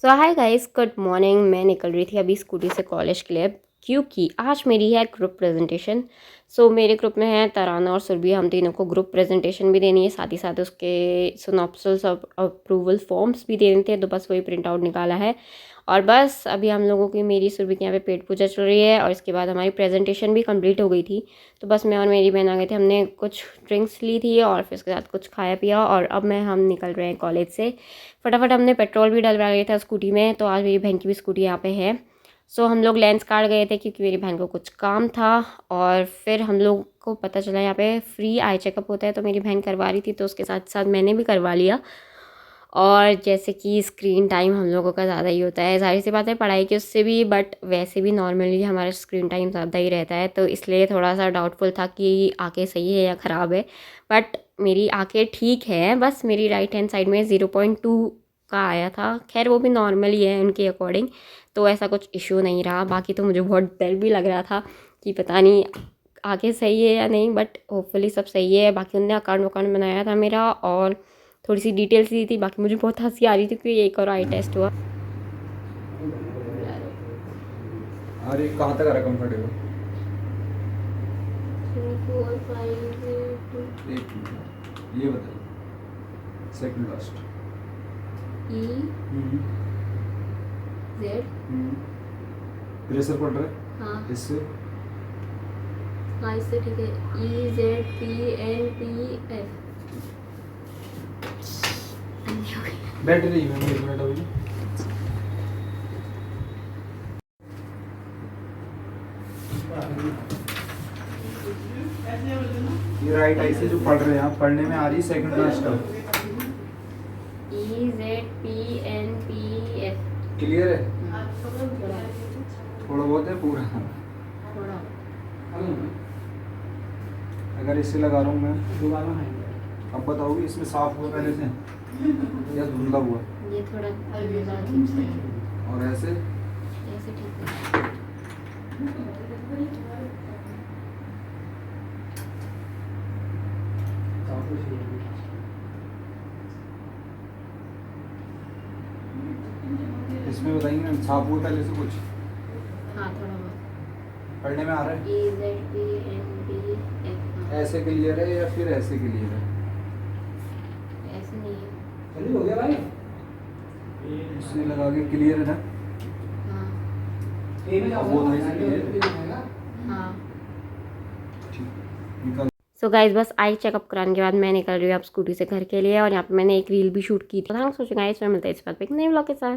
सो hi guys, good morning. मैं निकल रही थी अभी स्कूटी से कॉलेज के लिए, क्योंकि आज मेरी है ग्रुप प्रेजेंटेशन। मेरे ग्रुप में है तराना और सुरभि, हम तीनों को ग्रुप प्रेजेंटेशन भी देनी है, साथ ही साथ उसके सिनॉप्सिस और अप्रूवल फॉर्म्स भी देने थे, तो बस वही प्रिंट आउट निकाला है। और बस अभी हम लोगों की, मेरी सुरभि के यहाँ पे पेट पूजा चल रही है, और इसके बाद हमारी प्रेजेंटेशन भी कंप्लीट हो गई थी। तो बस मैं और मेरी बहन आ गए थे, हमने कुछ ड्रिंक्स ली थी और फिर उसके साथ कुछ खाया पिया, और अब हम निकल रहे हैं कॉलेज से। फटाफट हमने पेट्रोल भी डलवा लिया था स्कूटी में, तो आज मेरी बहन की भी स्कूटी यहाँ पे है। हम लोग लेंस कार्ड गए थे क्योंकि मेरी बहन को कुछ काम था, और फिर हम लोग को पता चला यहाँ पे फ्री आई चेकअप होता है, तो मेरी बहन करवा रही थी, तो उसके साथ साथ मैंने भी करवा लिया। और जैसे कि स्क्रीन टाइम हम लोगों का ज़्यादा ही होता है, ज़ाहिर सी बात है पढ़ाई के उससे भी, बट वैसे भी नॉर्मली हमारा स्क्रीन टाइम ज़्यादा ही रहता है, तो इसलिए थोड़ा सा डाउटफुल था कि आंखें सही है या ख़राब है। बट मेरी आंखें ठीक है, बस मेरी राइट हैंड साइड में 0.2 का आया था। खैर वो भी नॉर्मल ही है उनके अकॉर्डिंग, तो ऐसा कुछ इशू नहीं रहा। बाकी तो मुझे बहुत डर भी लग रहा था कि पता नहीं आगे सही है या नहीं, बट होपफुली सब सही है। बाकी उनने अकाउंट वकाउंट बनाया था मेरा, और थोड़ी सी डिटेल्स दी थी। बाकी मुझे बहुत हंसी आ रही थी क्योंकि एक और आई टेस्ट हुआ। अरे कहाँ तक आ रहा कंफर्टेबल? 3 4 5 एक मिनट, ये बताइए second last. E Z। Pressure पड़ रहा है? हाँ इससे हाँ, इससे ठीक है। E Z P N P F। बैठ रही है। मैम एक मिनट अभी। ये राइट आई से जो पढ़ रहे हैं आप, पढ़ने में आ रही सेकंड लास्ट अब। E Z P N P F। Clear है? थोड़ा बहुत है पूरा? थोड़ा। अगर इससे लगा रहा हूँ मैं दोबारा, अब बताओगे इसमें साफ हुआ पहले से या धुंधला हुआ? ये थोड़ा अजीब सा है। और ऐसे ऐसे ठीक है। इसमें बताइए ना, साफ हुआ पहले से कुछ? हाँ थोड़ा बहुत। पढ़ने में आ रहा है? E Z P N P F। ऐसे क्लियर है या फिर ऐसे क्लियर है? ऐसे नहीं है। चलिए हो गया भाई, इससे लगा के क्लियर है ना? हाँ अब वो नहीं से क्लियर है। हाँ। ठीक, निकल। गाइज, बस आई चेकअप कराने के बाद मैं निकल रही हूँ अब स्कूटी से घर के लिए, और यहाँ पे मैंने एक रील भी शूट की थी। थैंक्स फॉर वॉचिंग गाइस, मैं मिलता है इस बात पे एक नए व्लॉग के साथ।